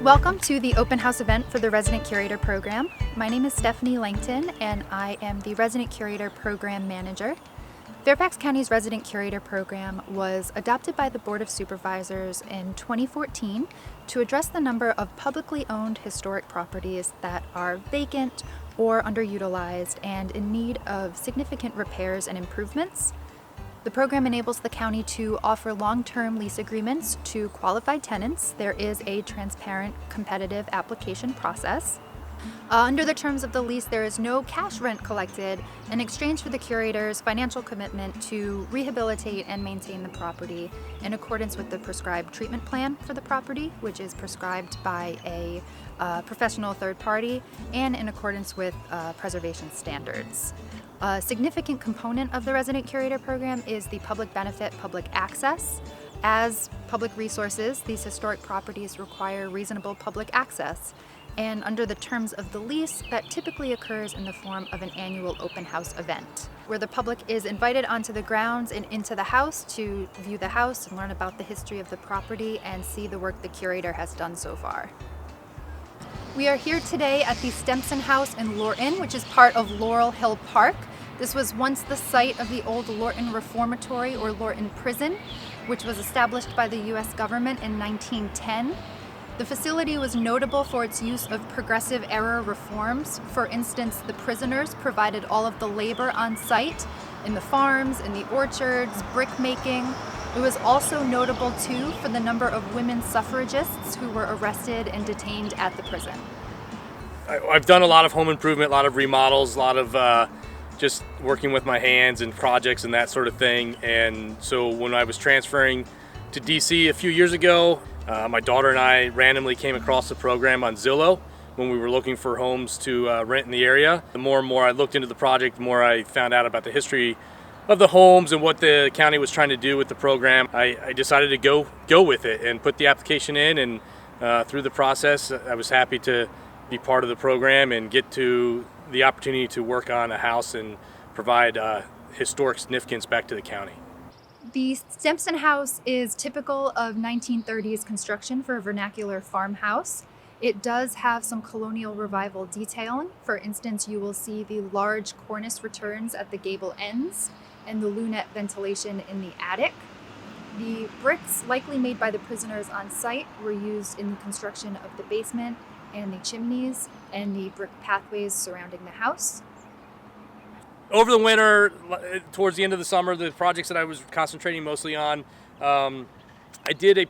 Welcome to the open house event for the Resident Curator program. My name is Stephanie Langton and I am the Resident Curator Program Manager. Fairfax County's Resident Curator program was adopted by the Board of Supervisors in 2014 to address the number of publicly owned historic properties that are vacant or underutilized and in need of significant repairs and improvements. The program enables the county to offer long-term lease agreements to qualified tenants. There is a transparent, competitive application process. Under the terms of the lease, there is no cash rent collected in exchange for the curator's financial commitment to rehabilitate and maintain the property in accordance with the prescribed treatment plan for the property, which is prescribed by a professional third party and in accordance with preservation standards. A significant component of the Resident Curator program is the public benefit, public access. As public resources, these historic properties require reasonable public access. And under the terms of the lease, that typically occurs in the form of an annual open house event, where the public is invited onto the grounds and into the house to view the house and learn about the history of the property and see the work the curator has done so far. We are here today at the Stempson House in Lorton, which is part of Laurel Hill Park. This was once the site of the old Lorton Reformatory or Lorton Prison, which was established by the U.S. government in 1910. The facility was notable for its use of progressive era reforms. For instance, the prisoners provided all of the labor on site in the farms, in the orchards, brick making. It was also notable too for the number of women suffragists who were arrested and detained at the prison. I've done a lot of home improvement, a lot of remodels, a lot of just working with my hands and projects and that sort of thing. And so when I was transferring to DC a few years ago, my daughter and I randomly came across the program on Zillow when we were looking for homes to rent in the area. The more and more I looked into the project, the more I found out about the history of the homes and what the county was trying to do with the program. I decided to go with it and put the application in, and through the process I was happy to be part of the program and get to the opportunity to work on a house and provide historic significance back to the county. The Stempson House is typical of 1930s construction for a vernacular farmhouse. It does have some Colonial Revival detailing. For instance, you will see the large cornice returns at the gable ends and the lunette ventilation in the attic. The bricks, likely made by the prisoners on site, were used in the construction of the basement and the chimneys and the brick pathways surrounding the house. Over the winter, towards the end of the summer, the projects that I was concentrating mostly on, I did a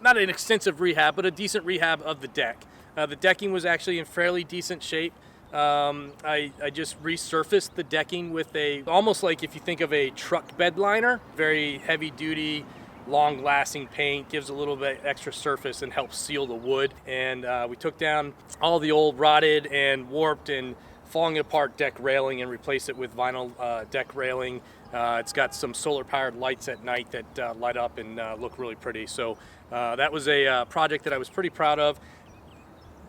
not an extensive rehab, but a decent rehab of the deck. The decking was actually in fairly decent shape. I just resurfaced the decking with almost like if you think of a truck bed liner, very heavy duty, long lasting paint, gives a little bit extra surface and helps seal the wood. And we took down all the old rotted and warped and falling apart deck railing and replaced it with vinyl deck railing. It's got some solar powered lights at night that light up and look really pretty. So that was a project that I was pretty proud of.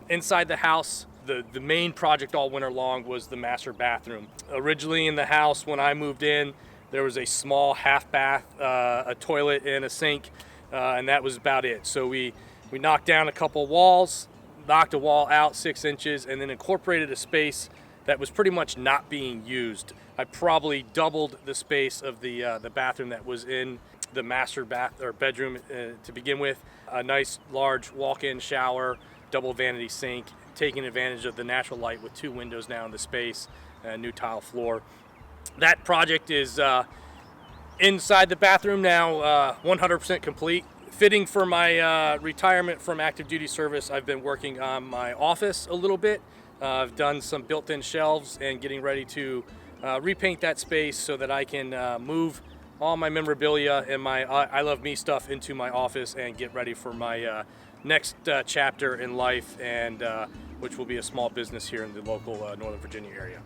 Inside the house, the main project all winter long was the master bathroom. Originally in the house when I moved in, there was a small half bath, a toilet and a sink, and that was about it. So we knocked down a couple walls, knocked a wall out 6 inches, and then incorporated a space that was pretty much not being used. I probably doubled the space of the bathroom that was in the master bath or bedroom to begin with. A nice large walk-in shower, double vanity sink, taking advantage of the natural light with 2 windows now in the space, a new tile floor. That project is inside the bathroom now, 100% complete. Fitting for my retirement from active duty service, I've been working on my office a little bit. I've done some built-in shelves and getting ready to repaint that space so that I can move all my memorabilia and my I Love Me stuff into my office and get ready for my next chapter in life, and which will be a small business here in the local Northern Virginia area.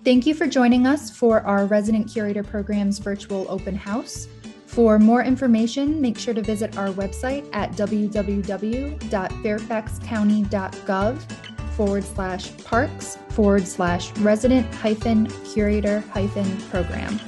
Thank you for joining us for our Resident Curator Program's virtual open house. For more information, make sure to visit our website at www.fairfaxcounty.gov/parks/resident-curator-program.